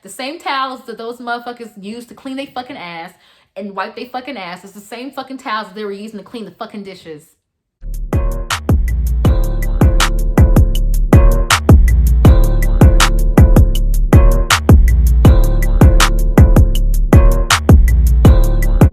The same towels that those motherfuckers use to clean their fucking ass and wipe their fucking ass is the same fucking towels that they were using to clean the fucking dishes.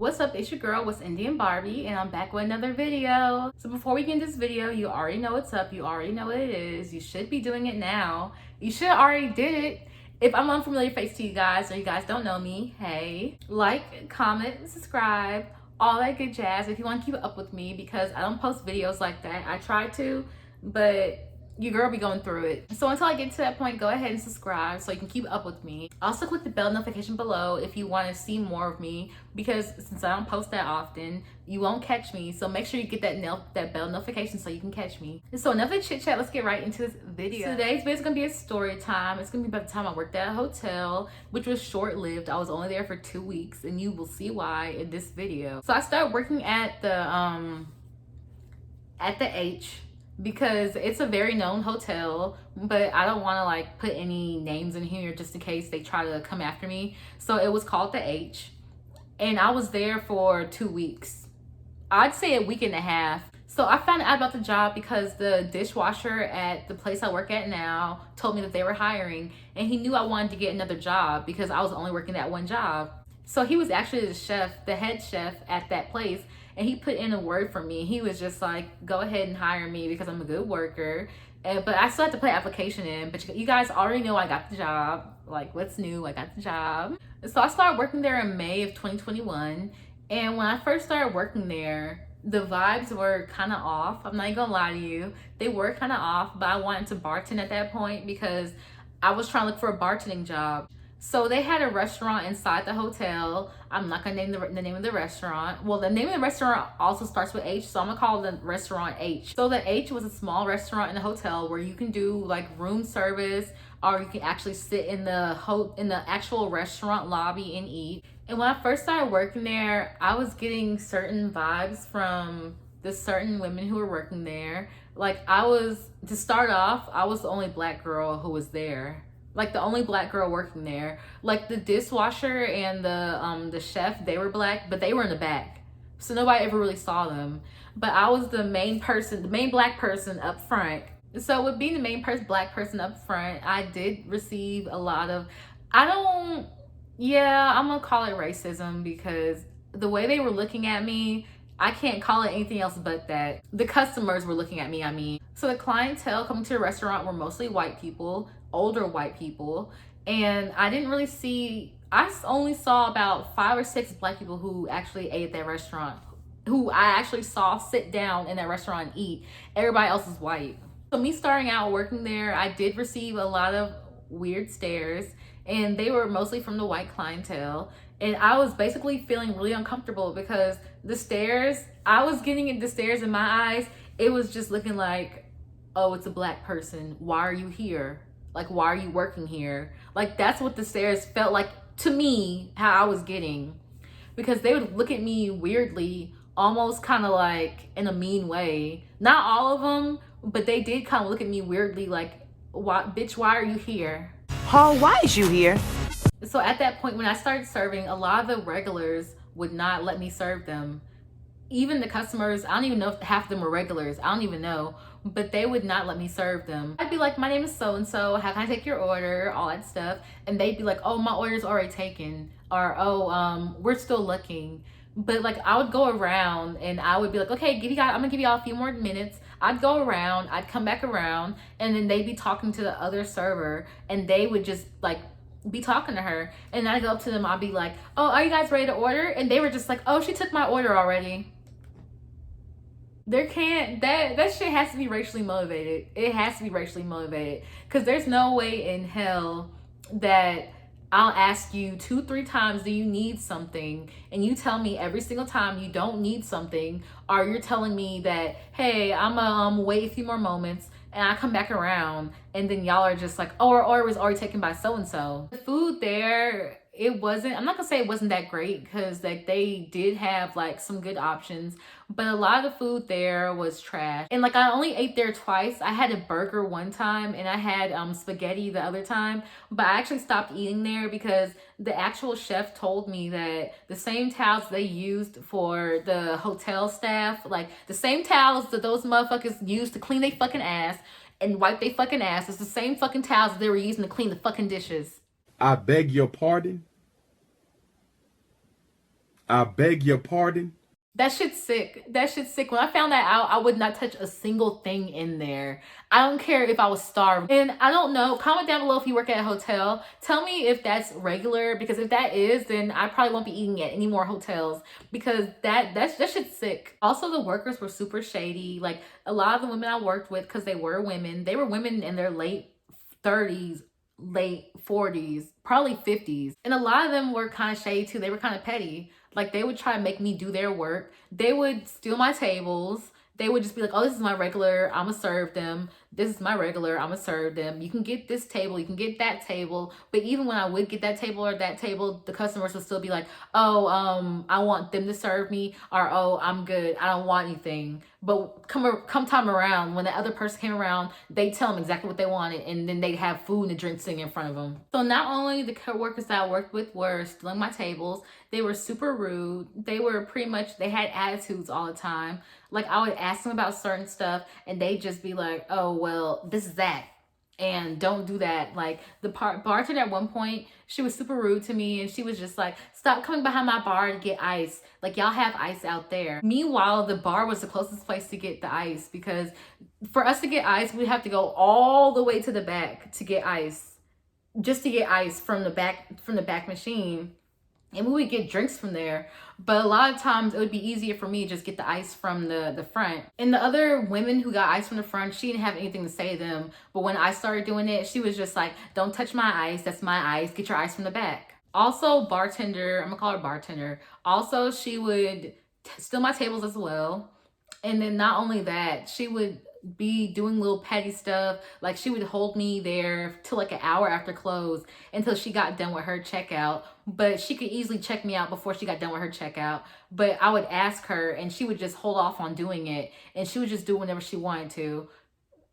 What's up, it's your girl, What's Indian Barbie, and I'm back with another video. So before we get into this video, you already know what's up, you already know what it is. You should be doing it now. You should already did it. If I'm an unfamiliar face to you guys, or you guys don't know me, hey, like, comment, subscribe, all that good jazz if you want to keep up with me, because I don't post videos like that. I try to, but your girl be going through it. So until I get to that point, go ahead and subscribe so you can keep up with me. Also click the bell notification below if you want to see more of me, because since I don't post that often, you won't catch me. So make sure you get that bell notification so you can catch me. So enough of chit chat, let's get right into this video. So today's video is gonna be a story time. It's gonna be about the time I worked at a hotel, which was short-lived. I was only there for 2 weeks, and you will see why in this video. So I started working at the H, because it's a very known hotel, but I don't want to like put any names in here just in case they try to come after me. So it was called the H, and I was there for 2 weeks. I'd say a week and a half. So I found out about the job because the dishwasher at the place I work at now told me that they were hiring, and he knew I wanted to get another job because I was only working that one job. So he was actually the chef, the head chef at that place, and he put in a word for me. He was just like, go ahead and hire me because I'm a good worker. But I still have to put an application in. But you guys already know I got the job. Like, what's new? I got the job. So I started working there in May of 2021. And when I first started working there, the vibes were kind of off. I'm not even gonna lie to you. They were kind of off, but I wanted to bartend at that point because I was trying to look for a bartending job. So they had a restaurant inside the hotel. I'm not gonna name the name of the restaurant. Well, the name of the restaurant also starts with H, so I'm gonna call the restaurant H. So the H was a small restaurant in the hotel where you can do like room service, or you can actually sit in the actual restaurant lobby and eat. And when I first started working there, I was getting certain vibes from the certain women who were working there. Like, to start off, I was the only black girl who was there. Like, the only black girl working there. Like, the dishwasher and the chef, they were black, but they were in the back, so nobody ever really saw them. But I was the main person, the main black person up front. So with being the main black person up front, I did receive a lot of, I'm gonna call it racism, because the way they were looking at me, I can't call it anything else but that. The customers were looking at me, I mean. So the clientele coming to the restaurant were mostly white people, older white people, and I only saw about 5 or 6 black people who actually ate at that restaurant, who I actually saw sit down in that restaurant and eat. Everybody else is white. So me starting out working there, I did receive a lot of weird stares, and they were mostly from the white clientele. And I was basically feeling really uncomfortable because the stares, I was getting the stares in my eyes. It was just looking like, oh, it's a black person. Why are you here? Like, why are you working here? Like, that's what the stares felt like to me, how I was getting. Because they would look at me weirdly, almost kind of like in a mean way. Not all of them, but they did kind of look at me weirdly like, bitch, why are you here? Paul, why is you here? So at that point, when I started serving, a lot of the regulars would not let me serve them. Even the customers, I don't even know if half of them were regulars. I don't even know, but they would not let me serve them. I'd be like, my name is so-and-so, how can I take your order, all that stuff. And they'd be like, oh, my order's already taken, or oh, we're still looking. But like, I would go around and I would be like, okay, I'm gonna give y'all a few more minutes. I'd go around, I'd come back around, and then they'd be talking to the other server, and they would just like be talking to her. And I'd go up to them, I'd be like, oh, are you guys ready to order? And they were just like, oh, she took my order already. That shit has to be racially motivated. It has to be racially motivated, because there's no way in hell that I'll ask you 2-3 times, do you need something? And you tell me every single time you don't need something, or you're telling me that, hey, I'm gonna wait a few more moments, and I come back around and then y'all are just like, oh, our order was already taken by so-and-so. The food there, it wasn't, I'm not gonna say it wasn't that great, because like they did have like some good options, but a lot of the food there was trash. And like I only ate there twice. I had a burger one time and I had spaghetti the other time, but I actually stopped eating there because the actual chef told me that the same towels they used for the hotel staff, like the same towels that those motherfuckers used to clean their fucking ass and wipe their fucking ass, it's the same fucking towels that they were using to clean the fucking dishes. I beg your pardon. I beg your pardon. That shit's sick. That shit's sick. When I found that out, I would not touch a single thing in there. I don't care if I was starved. And I don't know. Comment down below if you work at a hotel. Tell me if that's regular, because if that is, then I probably won't be eating at any more hotels, because that shit's sick. Also, the workers were super shady. Like a lot of the women I worked with, because they were women in their late 30s, late 40s, probably 50s. And a lot of them were kind of shady too. They were kind of petty. Like they would try to make me do their work. They would steal my tables. They would just be like, oh, this is my regular, I'ma serve them. This is my regular, I'ma serve them. You can get this table, you can get that table. But even when I would get that table or that table, the customers would still be like, oh, I want them to serve me, or oh, I'm good, I don't want anything. But come time around, when the other person came around, they tell them exactly what they wanted, and then they'd have food and drink sitting in front of them. So not only the coworkers that I worked with were stealing my tables, they were super rude. They were pretty much, they had attitudes all the time. Like I would ask them about certain stuff and they'd just be like, oh, well, this is that, and don't do that. Like the bartender at one point, she was super rude to me, and she was just like, stop coming behind my bar to get ice. Like y'all have ice out there. Meanwhile, the bar was the closest place to get the ice, because for us to get ice, we'd have to go all the way to the back to get ice, just to get ice from the back machine. And we would get drinks from there. But a lot of times it would be easier for me to just get the ice from the front. And the other women who got ice from the front, she didn't have anything to say to them. But when I started doing it, she was just like, don't touch my ice. That's my ice. Get your ice from the back. Also, bartender, I'm gonna call her bartender. Also, she would steal my tables as well. And then not only that, she would be doing little petty stuff. Like she would hold me there till like an hour after close until she got done with her checkout. But she could easily check me out before she got done with her checkout. But I would ask her and she would just hold off on doing it, and she would just do whenever she wanted to.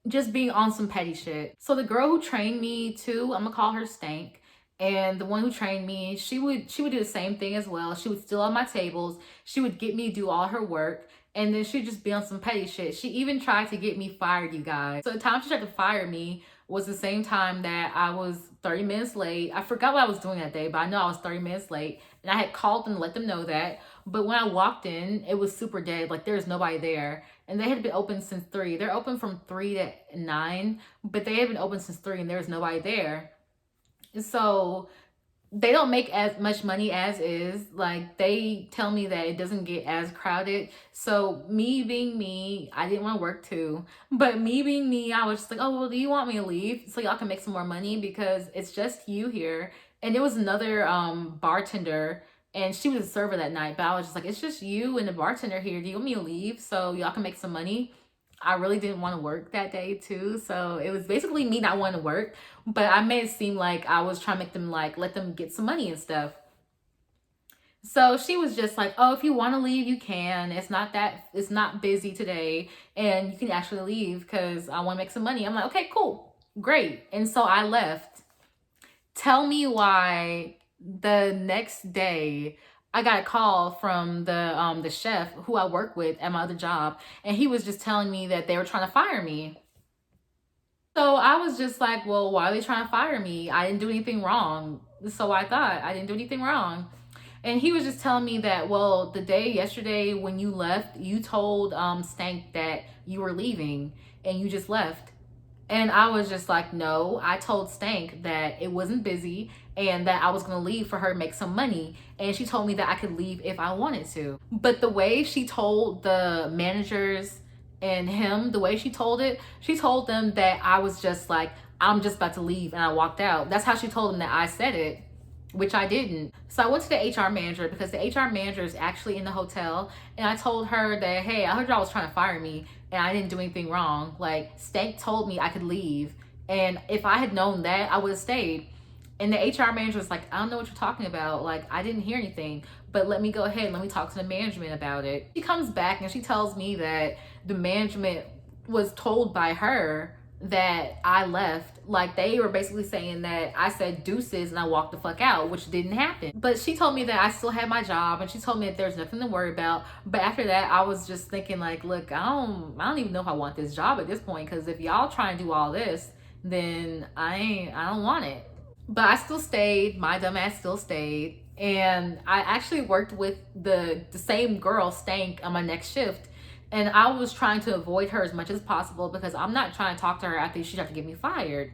Just being on some petty shit. So the girl who trained me too, I'm gonna call her Stank. And the one who trained me, she would do the same thing as well. She would steal all my tables. She would get me to do all her work. And then she'd just be on some petty shit. She even tried to get me fired, you guys. So the time she tried to fire me was the same time that I was 30 minutes late. I forgot what I was doing that day, but I know I was 30 minutes late. And I had called them to let them know that. But when I walked in, it was super dead. Like there was nobody there. And they had been open since 3. They're open from 3 to 9. But they had been open since 3 and there was nobody there. So they don't make as much money as is. Like they tell me that it doesn't get as crowded. So me being me, I didn't want to work too, but me being me, I was just like, oh, well, do you want me to leave so y'all can make some more money, because it's just you here. And there was another bartender, and she was a server that night, but I was just like, it's just you and the bartender here. Do you want me to leave so y'all can make some money? I really didn't want to work that day too. So it was basically me not wanting to work, but I made it seem like I was trying to make them like, let them get some money and stuff. So she was just like, oh, if you want to leave, you can. It's not busy today and you can actually leave because I want to make some money. I'm like, okay, cool, great. And so I left. Tell me why the next day I got a call from the chef who I work with at my other job, and he was just telling me that they were trying to fire me. So I was just like, well, why are they trying to fire me? I didn't do anything wrong. So I thought I didn't do anything wrong. And he was just telling me that, well, the day yesterday when you left, you told Stank that you were leaving and you just left. And I was just like, no, I told Stank that it wasn't busy and that I was going to leave for her to make some money. And she told me that I could leave if I wanted to. But the way she told the managers and him, the way she told it, she told them that I was just like, I'm just about to leave, and I walked out. That's how she told them that I said it, which I didn't. So I went to the HR manager because the HR manager is actually in the hotel, and I told her that, hey, I heard y'all was trying to fire me and I didn't do anything wrong. Like, Stank told me I could leave And if I had known that, I would have stayed. And the HR manager was like, I don't know what you're talking about. Like, I didn't hear anything, but let me go ahead and let me talk to the management about it. She comes back and she tells me that the management was told by her that I left. Like, they were basically saying that I said deuces and I walked the fuck out, which didn't happen. But she told me that I still had my job, and she told me that there's nothing to worry about. But after that, I was just thinking like, look, I don't even know if I want this job at this point, because if y'all try and do all this, then I don't want it. But I still stayed. My dumb ass still stayed. And I actually worked with the same girl, Stank, on my next shift. And I was trying to avoid her as much as possible because I'm not trying to talk to her after she tried to get me fired.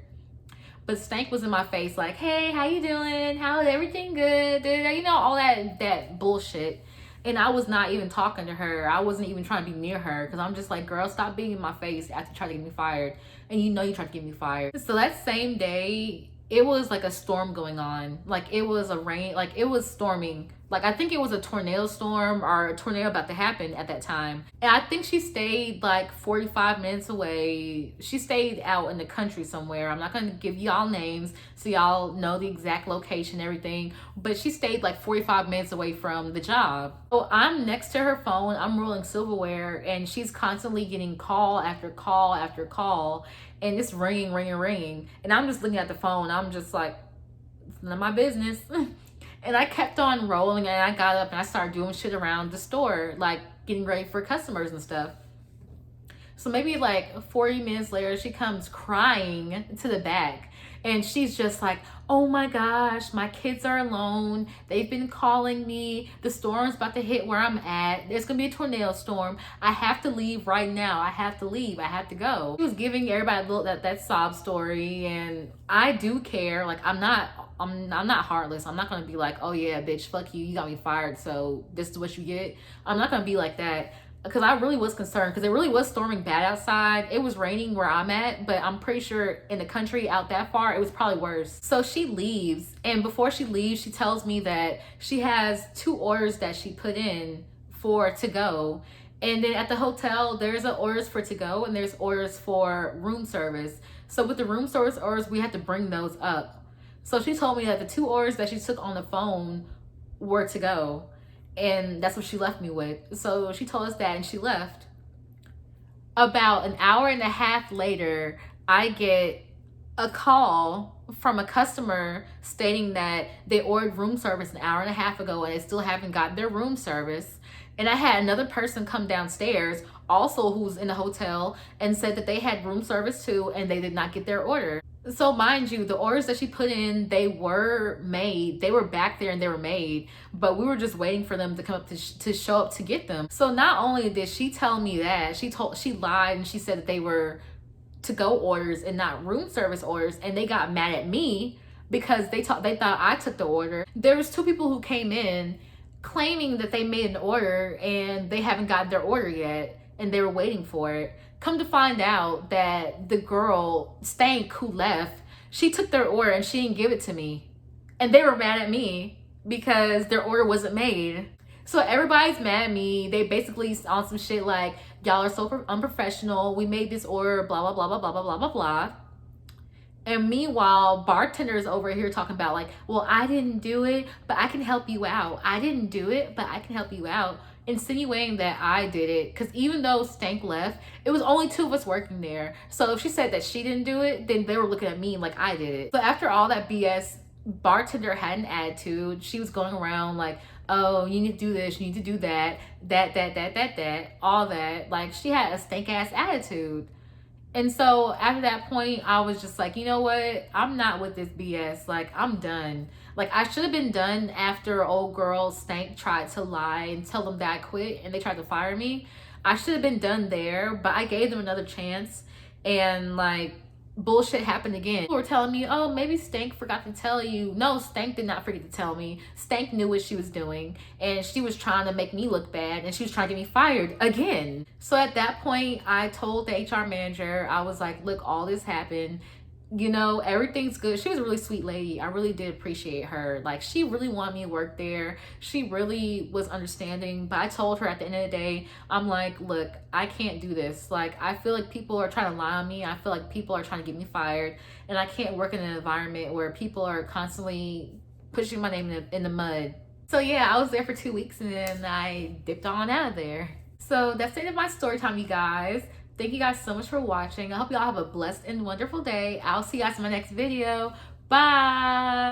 But Stank was in my face like, hey, how you doing? How is everything good? You know, all that bullshit. And I was not even talking to her. I wasn't even trying to be near her because I'm just like, girl, stop being in my face after you try to get me fired. And you know you tried to get me fired. So that same day, it was like a storm going on. Like, it was a rain, like it was storming. Like, I think it was a tornado storm or a tornado about to happen at that time. And I think she stayed like 45 minutes away. She stayed out in the country somewhere. I'm not gonna give y'all names so y'all know the exact location, everything. But she stayed like 45 minutes away from the job. So I'm next to her phone, I'm rolling silverware, and she's constantly getting call after call after call. And it's ringing, ringing, ringing. And I'm just looking at the phone. I'm just like, it's none of my business. And I kept on rolling, and I got up and I started doing shit around the store, like getting ready for customers and stuff. So maybe like 40 minutes later, she comes crying to the back, and she's just like, oh my gosh, my kids are alone. They've been calling me. The storm's about to hit where I'm at. There's gonna be a tornado storm. I have to leave right now. I have to leave. I have to go. She was giving everybody that sob story, and I do care. Like, I'm not heartless. I'm not gonna be like, oh yeah, bitch, fuck you. You got me fired, so this is what you get. I'm not gonna be like that. Because I really was concerned, because it really was storming bad outside. It was raining where I'm at, but I'm pretty sure in the country out that far, it was probably worse. So she leaves, and before she leaves, she tells me that she has 2 orders that she put in for to go. And then at the hotel, there's orders for to go, and there's orders for room service. So with the room service orders, we had to bring those up. So she told me that the 2 orders that she took on the phone were to go. And that's what she left me with. So she told us that, and she left. About an hour and a half later, I get a call from a customer stating that they ordered room service an hour and a half ago and they still haven't got their room service. And I had another person come downstairs, also who's in the hotel, and said that they had room service too, and they did not get their order. So mind you, the orders that she put in, they were made. They were back there and they were made, but we were just waiting for them to come up to show up to get them. So not only did she tell me that, she lied, and she said that they were to-go orders and not room service orders, and they got mad at me because they thought I took the order. There was 2 people who came in claiming that they made an order and they haven't got their order yet, and they were waiting for it. Come to find out that the girl, Stank, who left, she took their order and she didn't give it to me. And they were mad at me because their order wasn't made. So everybody's mad at me. They basically on some shit like, y'all are so unprofessional. We made this order, blah, blah, blah, blah, blah, blah, blah, blah, blah. And meanwhile, bartenders over here talking about like, well, I didn't do it, but I can help you out. I didn't do it, but I can help you out. Insinuating that I did it, because even though Stank left, it was only 2 of us working there. So if she said that she didn't do it, then they were looking at me like I did it. So after all that BS, bartender had an attitude. She was going around like, oh, you need to do this, you need to do that, all that. Like, she had a stank ass attitude. And so after that point, I was just like, you know what? I'm not with this BS. Like, I'm done. Like, I should have been done after old girl Stank tried to lie and tell them that I quit and they tried to fire me. I should have been done there, but I gave them another chance, and like, bullshit happened again. People were telling me, oh, maybe Stank forgot to tell you. No, Stank did not forget to tell me. Stank knew what she was doing, and she was trying to make me look bad, and she was trying to get me fired again. So at that point, I told the HR manager, I was like, look, all this happened. you know, everything's good. She was a really sweet lady. I really did appreciate her. Like, she really wanted me to work there. She really was understanding. But I told her at the end of the day, I'm like, look, I can't do this. Like, I feel like people are trying to lie on me. I feel like people are trying to get me fired. And I can't work in an environment where people are constantly pushing my name in the mud. So yeah, I was there for 2 weeks and then I dipped on out of there. So that's the end of my story time, you guys. Thank you guys so much for watching. I hope y'all have a blessed and wonderful day. I'll see you guys in my next video. Bye.